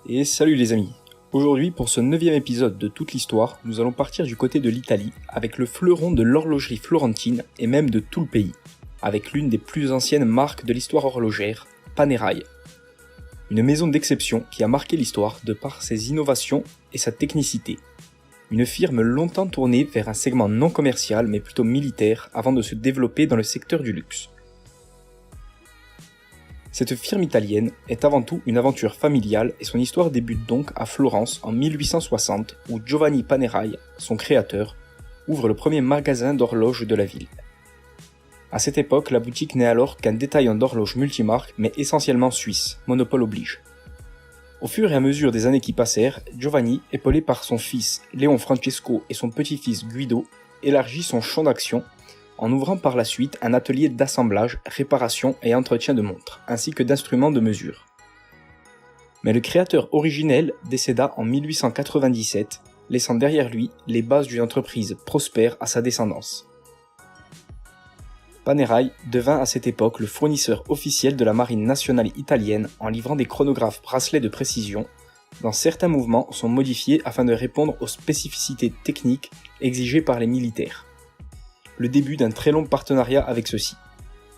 Et salut les amis. Aujourd'hui, pour ce 9e épisode de toute l'histoire, nous allons partir du côté de l'Italie, avec le fleuron de l'horlogerie florentine et même de tout le pays, avec l'une des plus anciennes marques de l'histoire horlogère, Panerai. Une maison d'exception qui a marqué l'histoire de par ses innovations et sa technicité. Une firme longtemps tournée vers un segment non commercial mais plutôt militaire avant de se développer dans le secteur du luxe. Cette firme italienne est avant tout une aventure familiale et son histoire débute donc à Florence en 1860 où Giovanni Panerai, son créateur, ouvre le premier magasin d'horloges de la ville. À cette époque, la boutique n'est alors qu'un détaillant d'horloges multimarques mais essentiellement suisse, monopole oblige. Au fur et à mesure des années qui passèrent, Giovanni, épaulé par son fils Léon Francesco et son petit-fils Guido, élargit son champ d'action en ouvrant par la suite un atelier d'assemblage, réparation et entretien de montres, ainsi que d'instruments de mesure. Mais le créateur originel décéda en 1897, laissant derrière lui les bases d'une entreprise prospère à sa descendance. Panerai devint à cette époque le fournisseur officiel de la marine nationale italienne en livrant des chronographes bracelets de précision, dont certains mouvements sont modifiés afin de répondre aux spécificités techniques exigées par les militaires. Le début d'un très long partenariat avec ceux-ci.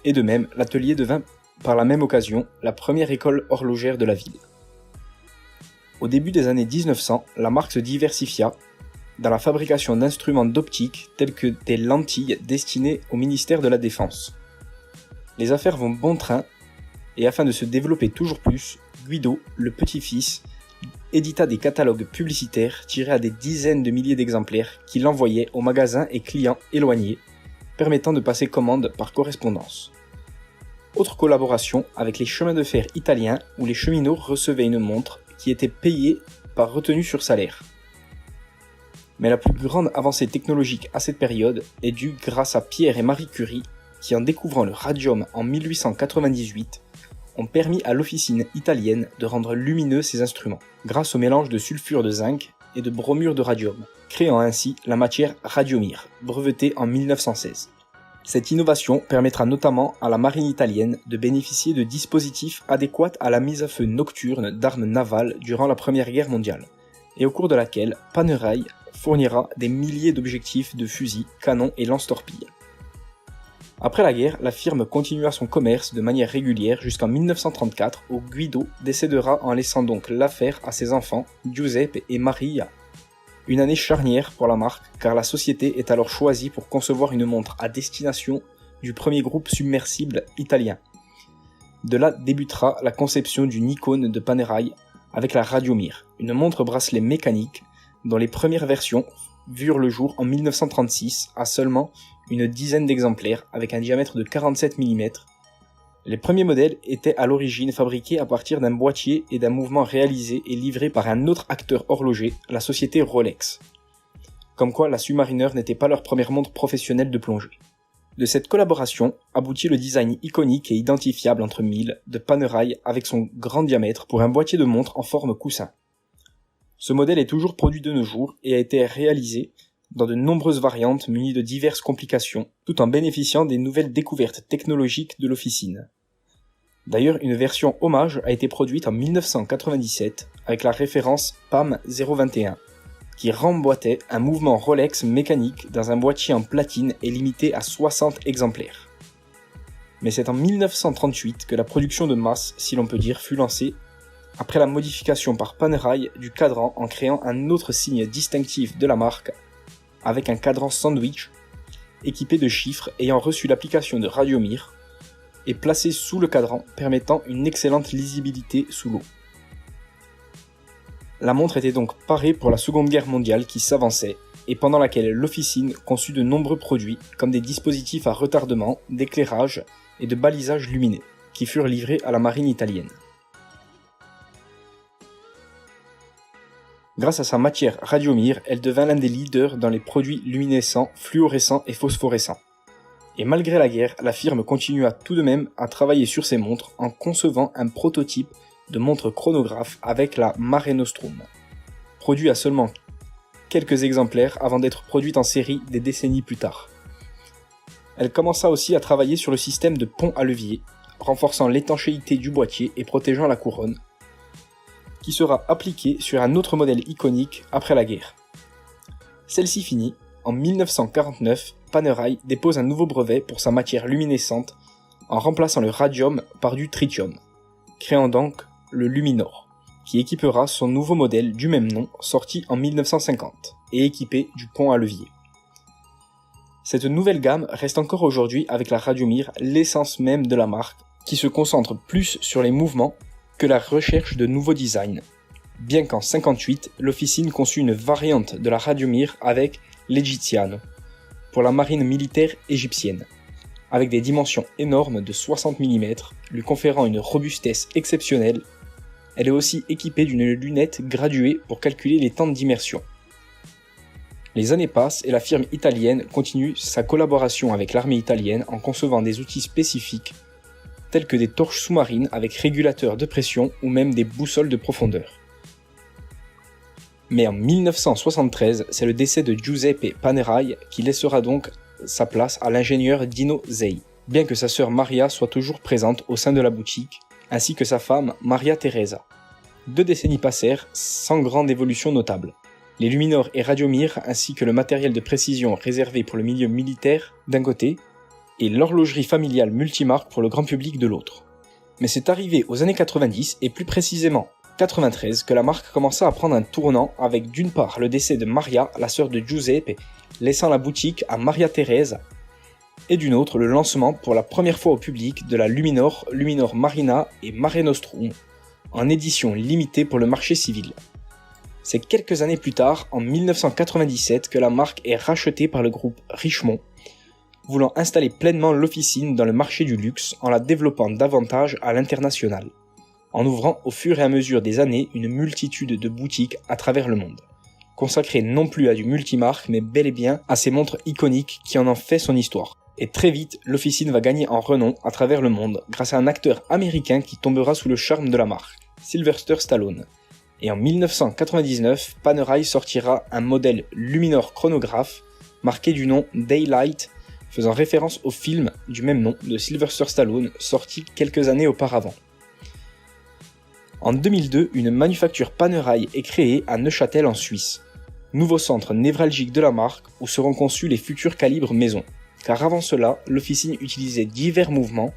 Et de même, l'atelier devint par la même occasion la première école horlogère de la ville. Au début des années 1900, la marque se diversifia dans la fabrication d'instruments d'optique tels que des lentilles destinées au ministère de la Défense. Les affaires vont bon train, et afin de se développer toujours plus, Guido, le petit-fils, édita des catalogues publicitaires tirés à des dizaines de milliers d'exemplaires qu'il envoyait aux magasins et clients éloignés, permettant de passer commande par correspondance. Autre collaboration avec les chemins de fer italiens où les cheminots recevaient une montre qui était payée par retenue sur salaire. Mais la plus grande avancée technologique à cette période est due grâce à Pierre et Marie Curie qui, en découvrant le radium en 1898, ont permis à l'officine italienne de rendre lumineux ces instruments, grâce au mélange de sulfure de zinc et de bromure de radium, créant ainsi la matière radiomire, brevetée en 1916. Cette innovation permettra notamment à la marine italienne de bénéficier de dispositifs adéquats à la mise à feu nocturne d'armes navales durant la Première Guerre mondiale, et au cours de laquelle Panerai fournira des milliers d'objectifs de fusils, canons et lance-torpilles. Après la guerre, la firme continua son commerce de manière régulière jusqu'en 1934 où Guido décédera en laissant donc l'affaire à ses enfants Giuseppe et Maria. Une année charnière pour la marque car la société est alors choisie pour concevoir une montre à destination du premier groupe submersible italien. De là débutera la conception d'une icône de Panerai avec la Radiomir, une montre bracelet mécanique dont les premières versions virent le jour en 1936 à seulement une dizaine d'exemplaires avec un diamètre de 47 mm. Les premiers modèles étaient à l'origine fabriqués à partir d'un boîtier et d'un mouvement réalisé et livré par un autre acteur horloger, la société Rolex. Comme quoi la Submariner n'était pas leur première montre professionnelle de plongée. De cette collaboration aboutit le design iconique et identifiable entre mille de Panerai avec son grand diamètre pour un boîtier de montre en forme coussin. Ce modèle est toujours produit de nos jours et a été réalisé dans de nombreuses variantes munies de diverses complications, tout en bénéficiant des nouvelles découvertes technologiques de l'officine. D'ailleurs, une version hommage a été produite en 1997 avec la référence PAM 021, qui remboîtait un mouvement Rolex mécanique dans un boîtier en platine et limité à 60 exemplaires. Mais c'est en 1938 que la production de masse, si l'on peut dire, fut lancée, après la modification par Panerai du cadran en créant un autre signe distinctif de la marque, avec un cadran sandwich, équipé de chiffres ayant reçu l'application de Radiomir, et placé sous le cadran permettant une excellente lisibilité sous l'eau. La montre était donc parée pour la Seconde Guerre mondiale qui s'avançait, et pendant laquelle l'officine conçut de nombreux produits comme des dispositifs à retardement, d'éclairage et de balisage lumineux, qui furent livrés à la marine italienne. Grâce à sa matière Radiomir, elle devint l'un des leaders dans les produits luminescents, fluorescents et phosphorescents. Et malgré la guerre, la firme continua tout de même à travailler sur ses montres en concevant un prototype de montre chronographe avec la Mare Nostrum, produit à seulement quelques exemplaires avant d'être produite en série des décennies plus tard. Elle commença aussi à travailler sur le système de pont à levier, renforçant l'étanchéité du boîtier et protégeant la couronne, qui sera appliquée sur un autre modèle iconique après la guerre. Celle-ci finie, en 1949, Panerai dépose un nouveau brevet pour sa matière luminescente en remplaçant le radium par du tritium, créant donc le Luminor, qui équipera son nouveau modèle du même nom sorti en 1950 et équipé du pont à levier. Cette nouvelle gamme reste encore aujourd'hui avec la Radiomir l'essence même de la marque, qui se concentre plus sur les mouvements que la recherche de nouveaux designs. Bien qu'en 1958, l'officine conçut une variante de la Radiomir avec l'Egiziano, pour la marine militaire égyptienne, avec des dimensions énormes de 60 mm, lui conférant une robustesse exceptionnelle. Elle est aussi équipée d'une lunette graduée pour calculer les temps d'immersion. Les années passent et la firme italienne continue sa collaboration avec l'armée italienne en concevant des outils spécifiques tels que des torches sous-marines avec régulateurs de pression ou même des boussoles de profondeur. Mais en 1973, c'est le décès de Giuseppe Panerai qui laissera donc sa place à l'ingénieur Dino Zei, bien que sa sœur Maria soit toujours présente au sein de la boutique, ainsi que sa femme Maria Teresa. 2 décennies passèrent sans grande évolution notable. Les Luminor et Radiomir ainsi que le matériel de précision réservé pour le milieu militaire d'un côté, et l'horlogerie familiale multimarque pour le grand public de l'autre. Mais c'est arrivé aux années 90 et plus précisément 93 que la marque commença à prendre un tournant avec d'une part le décès de Maria, la sœur de Giuseppe, laissant la boutique à Maria Teresa, et d'une autre le lancement pour la première fois au public de la Luminor, Luminor Marina et Mare Nostrum, en édition limitée pour le marché civil. C'est quelques années plus tard, en 1997, que la marque est rachetée par le groupe Richemont, voulant installer pleinement l'officine dans le marché du luxe en la développant davantage à l'international, en ouvrant au fur et à mesure des années une multitude de boutiques à travers le monde, consacrées non plus à du multimarque mais bel et bien à ces montres iconiques qui en ont fait son histoire. Et très vite, l'officine va gagner en renom à travers le monde grâce à un acteur américain qui tombera sous le charme de la marque, Sylvester Stallone. Et en 1999, Panerai sortira un modèle Luminor chronographe marqué du nom Daylight, faisant référence au film du même nom de Sylvester Stallone sorti quelques années auparavant. En 2002, une manufacture Panerai est créée à Neuchâtel en Suisse, nouveau centre névralgique de la marque où seront conçus les futurs calibres maison, car avant cela, l'officine utilisait divers mouvements,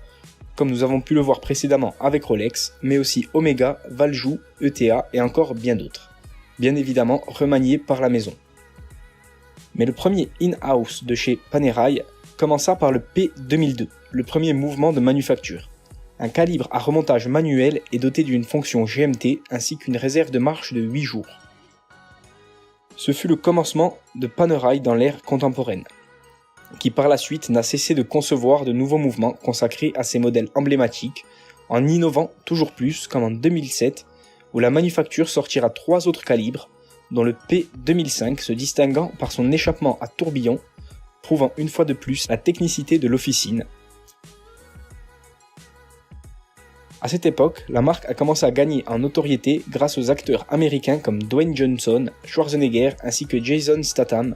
comme nous avons pu le voir précédemment avec Rolex, mais aussi Omega, Valjoux, ETA et encore bien d'autres, bien évidemment remaniés par la maison. Mais le premier in-house de chez Panerai commença par le P2002, le premier mouvement de manufacture. Un calibre à remontage manuel est doté d'une fonction GMT ainsi qu'une réserve de marche de 8 jours. Ce fut le commencement de Panerai dans l'ère contemporaine, qui par la suite n'a cessé de concevoir de nouveaux mouvements consacrés à ces modèles emblématiques, en innovant toujours plus comme en 2007, où la manufacture sortira 3 autres calibres, dont le P2005 se distinguant par son échappement à tourbillon, prouvant une fois de plus la technicité de l'officine. À cette époque, la marque a commencé à gagner en notoriété grâce aux acteurs américains comme Dwayne Johnson, Schwarzenegger ainsi que Jason Statham,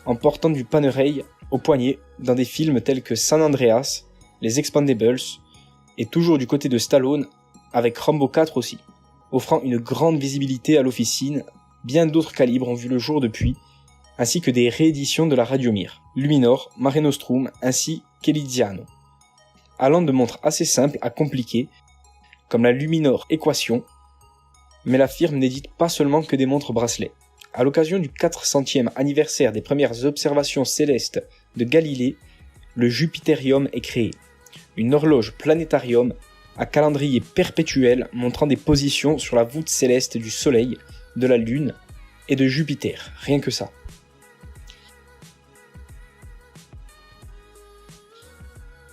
en portant du Panerai au poignet dans des films tels que San Andreas, Les Expendables, et toujours du côté de Stallone avec Rambo 4 aussi, offrant une grande visibilité à l'officine. Bien d'autres calibres ont vu le jour depuis, ainsi que des rééditions de la Radiomir, Luminor, Mare Nostrum ainsi qu'Eliziano, allant de montres assez simples à compliquées, comme la Luminor Équation, mais la firme n'édite pas seulement que des montres bracelets. À l'occasion du 400e anniversaire des premières observations célestes de Galilée, le Jupiterium est créé, une horloge planétarium à calendrier perpétuel montrant des positions sur la voûte céleste du Soleil, de la Lune et de Jupiter, rien que ça.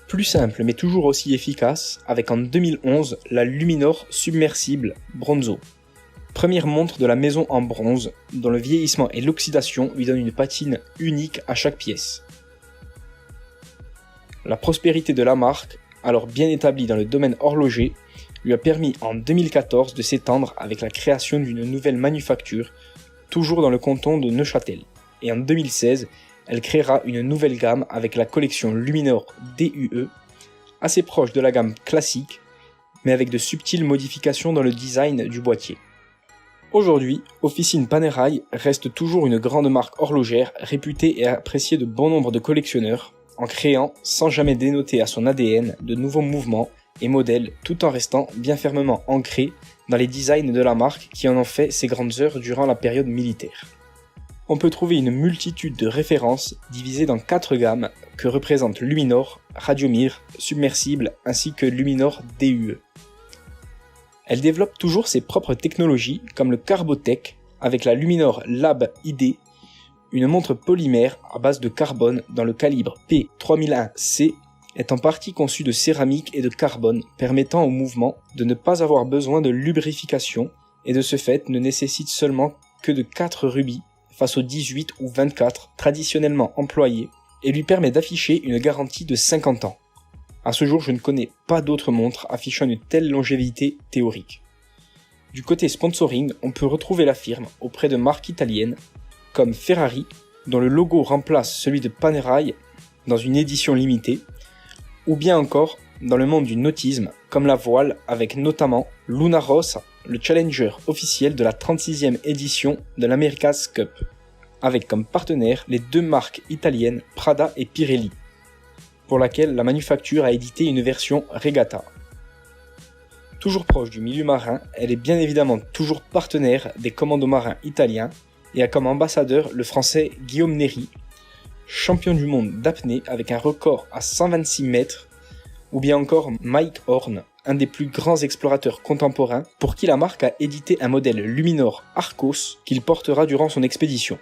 Plus simple mais toujours aussi efficace, avec en 2011 la Luminor submersible Bronzo. Première montre de la maison en bronze, dont le vieillissement et l'oxydation lui donnent une patine unique à chaque pièce. La prospérité de la marque, alors bien établie dans le domaine horloger, lui a permis en 2014 de s'étendre avec la création d'une nouvelle manufacture, toujours dans le canton de Neuchâtel. Et en 2016, elle créera une nouvelle gamme avec la collection Luminor DUE, assez proche de la gamme classique, mais avec de subtiles modifications dans le design du boîtier. Aujourd'hui, Officine Panerai reste toujours une grande marque horlogère réputée et appréciée de bon nombre de collectionneurs, en créant, sans jamais dénoter à son ADN, de nouveaux mouvements et modèles tout en restant bien fermement ancré dans les designs de la marque qui en ont fait ses grandes heures durant la période militaire. On peut trouver une multitude de références divisées dans 4 gammes que représentent Luminor, Radiomir, Submersible ainsi que Luminor DUE. Elle développe toujours ses propres technologies comme le Carbotech avec la Luminor Lab ID, une montre polymère à base de carbone dans le calibre P3001C est en partie conçue de céramique et de carbone permettant au mouvement de ne pas avoir besoin de lubrification et de ce fait ne nécessite seulement que de 4 rubis face aux 18 ou 24 traditionnellement employés et lui permet d'afficher une garantie de 50 ans. À ce jour, je ne connais pas d'autres montres affichant une telle longévité théorique. Du côté sponsoring, on peut retrouver la firme auprès de marques italiennes comme Ferrari, dont le logo remplace celui de Panerai dans une édition limitée, ou bien encore dans le monde du nautisme, comme la voile avec notamment Luna Rossa, le challenger officiel de la 36e édition de l'America's Cup, avec comme partenaires les 2 marques italiennes Prada et Pirelli, pour laquelle la manufacture a édité une version Regatta. Toujours proche du milieu marin, elle est bien évidemment toujours partenaire des commandos marins italiens et a comme ambassadeur le français Guillaume Néry, champion du monde d'apnée avec un record à 126 mètres, ou bien encore Mike Horn, un des plus grands explorateurs contemporains pour qui la marque a édité un modèle Luminor Arcos qu'il portera durant son expédition.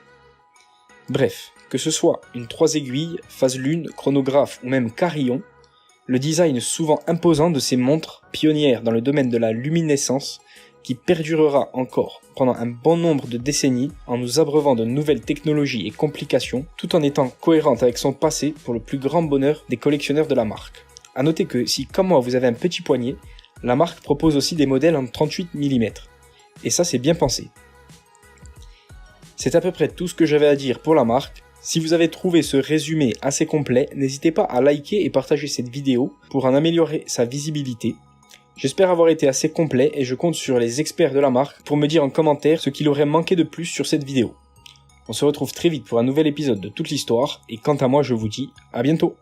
Bref, que ce soit une 3 aiguilles, phase lune, chronographe ou même carillon, le design souvent imposant de ces montres pionnières dans le domaine de la luminescence qui perdurera encore pendant un bon nombre de décennies en nous abreuvant de nouvelles technologies et complications tout en étant cohérente avec son passé pour le plus grand bonheur des collectionneurs de la marque. A noter que si comme moi vous avez un petit poignet, la marque propose aussi des modèles en 38 mm. Et ça c'est bien pensé. C'est à peu près tout ce que j'avais à dire pour la marque. Si vous avez trouvé ce résumé assez complet, n'hésitez pas à liker et partager cette vidéo pour en améliorer sa visibilité. J'espère avoir été assez complet et je compte sur les experts de la marque pour me dire en commentaire ce qu'il aurait manqué de plus sur cette vidéo. On se retrouve très vite pour un nouvel épisode de Toute l'Histoire et quant à moi je vous dis à bientôt.